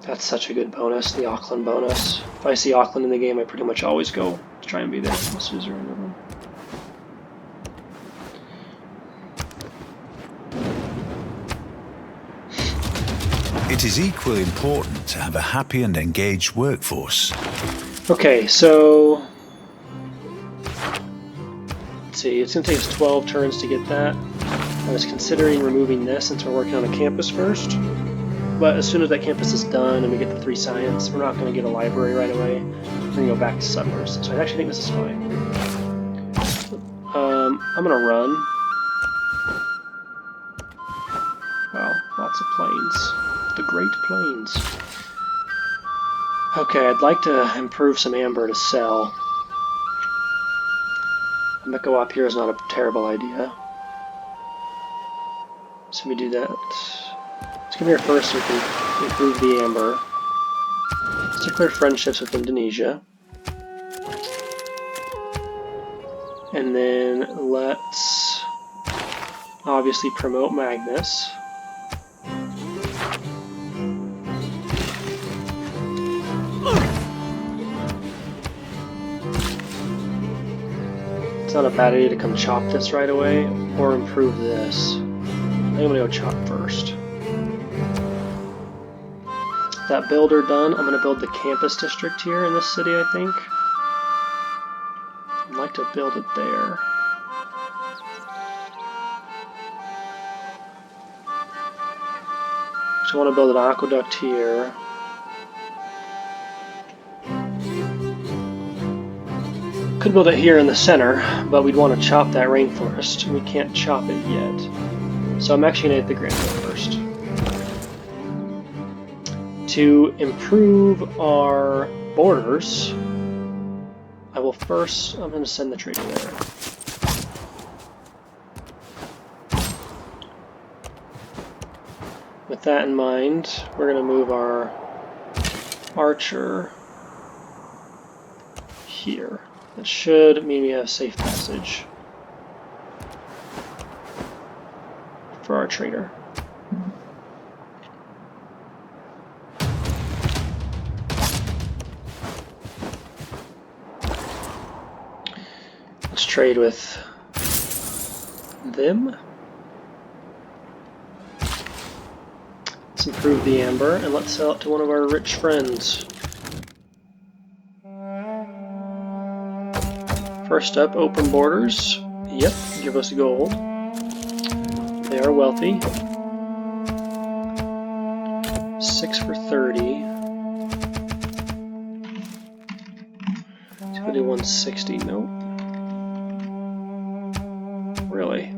That's such a good bonus, the Auckland bonus. If I see Auckland in the game, I pretty much always go to try and be there as soon as they're in the room. It is equally important to have a happy and engaged workforce. Okay, so let's see, it's going to take us 12 turns to get that. I was considering removing this since we're working on a campus first. But as soon as that campus is done and we get the 3 science, we're not going to get a library right away. We're going to go back to settlers. So I actually think this is fine. I'm going to run. Wow, lots of plains. The Great Plains. Okay, I'd like to improve some amber to sell. A Mecca up here is not a terrible idea. So we do that. Let's come here first so we can improve the amber. Let's declare friendships with Indonesia. And then let's obviously promote Magnus. It's not a bad idea to come chop this right away or improve this. I'm gonna go chop first. That builder done, I'm going to build the campus district here in this city, I think. I'd like to build it there. So I want to build an aqueduct here. Could build it here in the center, but we'd want to chop that rainforest. We can't chop it yet. So I'm actually going to hit the granite first. To improve our borders, I will first, I'm going to send the trader there. With that in mind, we're going to move our archer here. That should mean we have safe passage for our trader. Let's trade with them. Let's improve the amber and let's sell it to one of our rich friends. First up, open borders. Yep, give us gold. They are wealthy. 6 for 30. Let's go do 160. Nope. Really?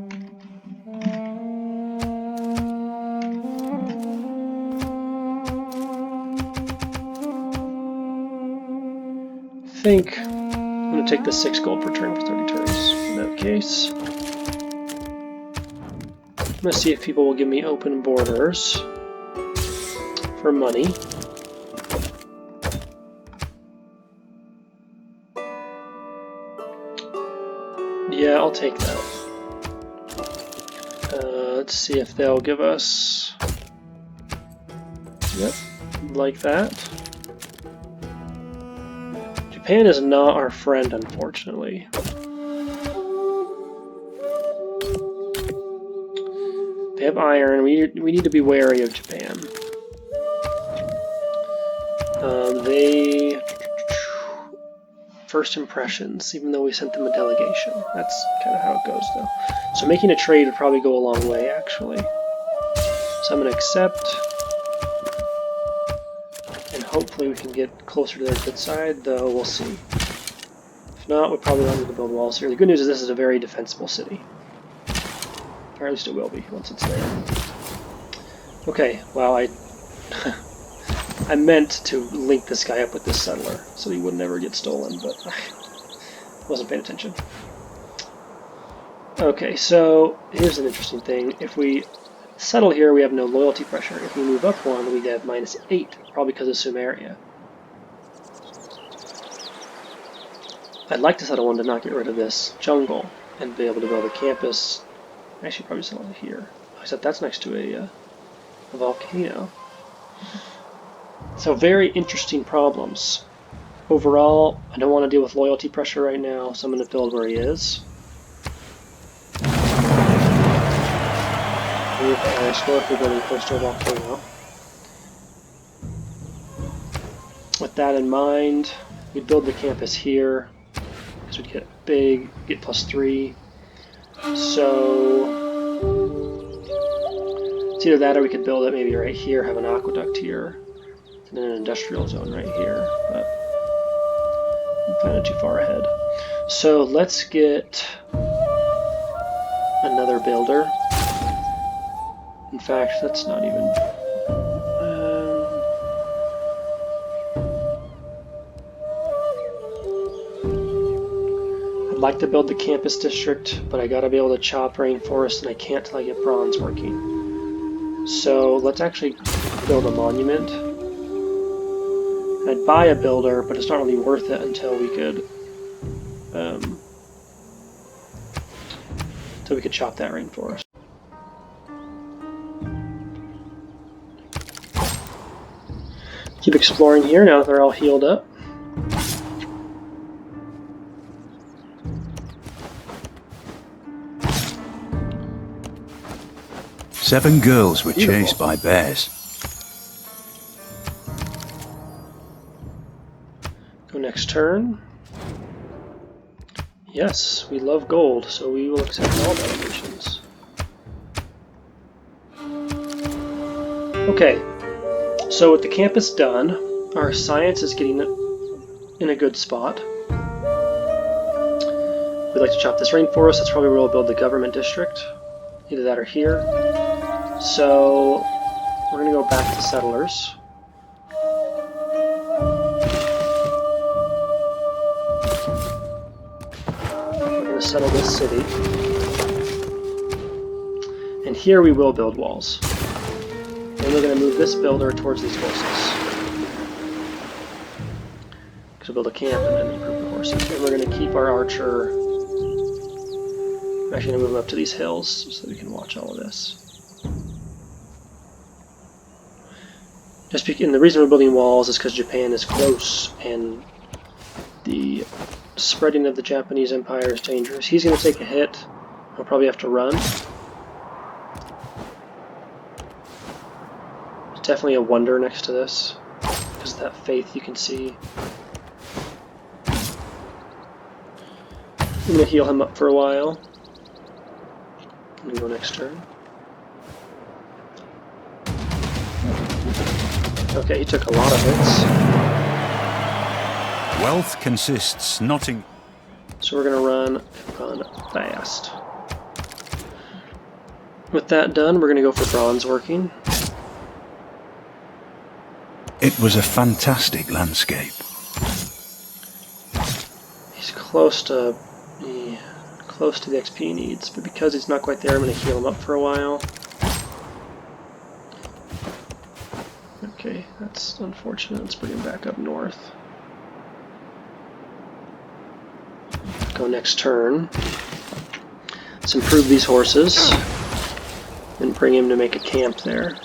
I think I'm going to take the 6 gold per turn for 30 turns. In that case, I'm going to see if people will give me open borders for money. Yeah, I'll take that. Let's see if they'll give us... Yep, like that. Japan is not our friend, unfortunately. They have iron. We need to be wary of Japan. They... First impressions, even though we sent them a delegation. That's kind of how it goes, though. So making a trade would probably go a long way, actually. So I'm going to accept. And hopefully we can get closer to their good side, though we'll see. If not, we probably don't need to build walls here. The good news is this is a very defensible city. Or at least it will be once it's there. Okay, well, I meant to link this guy up with this settler so he would never get stolen, but I wasn't paying attention. Okay, so here's an interesting thing. If we settle here, we have no loyalty pressure. If we move up one, we get -8, probably because of Sumeria. I'd like to settle one to not get rid of this jungle and be able to build a campus. Actually, probably settle it here, except that's next to a volcano. So very interesting problems. Overall, I don't want to deal with loyalty pressure right now, so I'm going to build where he is. We're historically building close to a volcano. With that in mind, we'd build the campus here, because we'd get +3. So it's either that or we could build it maybe right here, have an aqueduct here, and then an industrial zone right here, but I'm planning too far ahead. So let's get another builder. In fact, that's not even... I'd like to build the campus district, but I gotta be able to chop rainforest, and I can't till I get bronze working. So let's actually build a monument. I'd buy a builder, but it's not really worth it until we could chop that rainforest. Keep exploring here now that they're all healed up. Seven girls were chased by bears. Go next turn. Yes, we love gold, so we will accept all delegations. Okay, so with the campus done, our science is getting in a good spot. We'd like to chop this rainforest. That's probably where we'll build the government district. Either that or here. So we're going to go back to settlers. settle this city. And here we will build walls. And we're going to move this builder towards these horses. Because we'll build a camp and then improve the horses. And we're going to keep our archer. I'm actually going to move him up to these hills so that we can watch all of this. And the reason we're building walls is because Japan is close and the spreading of the Japanese Empire is dangerous. He's going to take a hit. He'll probably have to run. It's definitely a wonder next to this because of that faith you can see. I'm going to heal him up for a while. I'm going to go next turn. Okay, he took a lot of hits. Wealth consists not in... So we're going to run fast. With that done, we're going to go for bronze working. It was a fantastic landscape. He's close to the XP he needs, but because he's not quite there, I'm going to heal him up for a while. Okay, that's unfortunate. Let's bring him back up north. Go next turn. Let's improve these horses and bring him to make a camp there.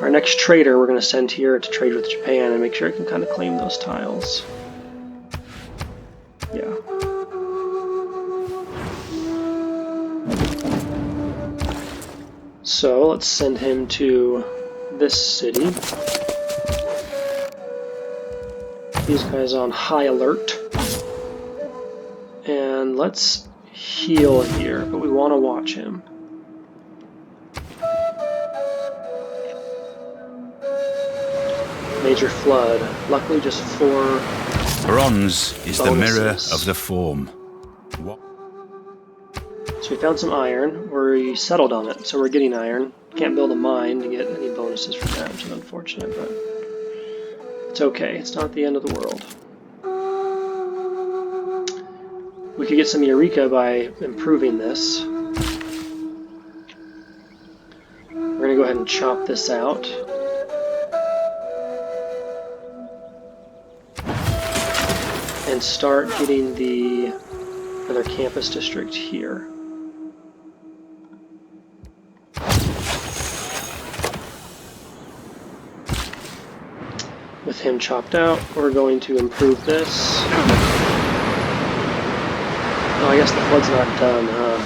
Our next trader we're going to send here to trade with Japan and make sure he can kind of claim those tiles. Yeah. So let's send him to this city. These guys on high alert. And let's heal here, but we want to watch him. Major flood. Luckily just 4 Bronze is the mirror bonuses. of the form. What? So we found some iron. We settled on it, so we're getting iron. Can't build a mine to get any bonuses from that, which is unfortunate, but it's okay. It's not the end of the world. We could get some Eureka by improving this. We're going to go ahead and chop this out. And start getting the other campus district here. With him chopped out, we're going to improve this. Oh, I guess the flood's not done, huh?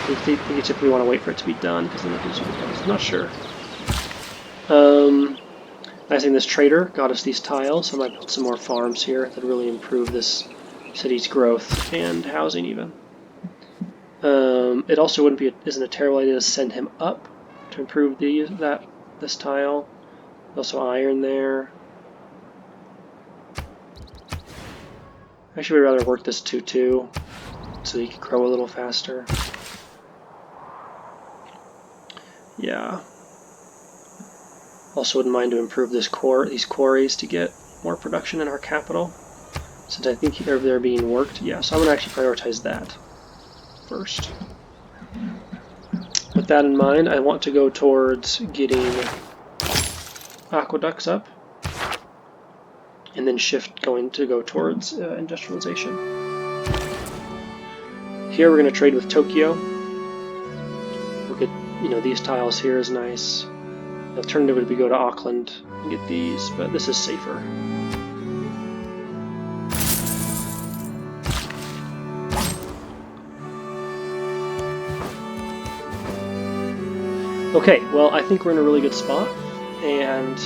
You typically want to wait for it to be done, because then it gives you the bonus. I'm not sure. Nice thing, this trader got us these tiles, so I might build some more farms here that really improve this city's growth and housing even. It also isn't a terrible idea to send him up to improve this tile. Also iron there. Actually, we'd rather work this 2-2 so he can grow a little faster. Yeah. Also wouldn't mind to improve these quarries to get more production in our capital. Since I think they're being worked. Yeah, so I'm going to actually prioritize that first. With that in mind, I want to go towards getting aqueducts up. And then go towards industrialization. Here we're going to trade with Tokyo. Look at, these tiles here is nice. The alternative would be go to Auckland and get these, but this is safer. Okay, well, I think we're in a really good spot, and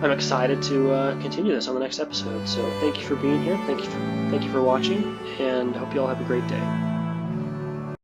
I'm excited to continue this on the next episode. So thank you for being here, thank you for watching, and hope you all have a great day.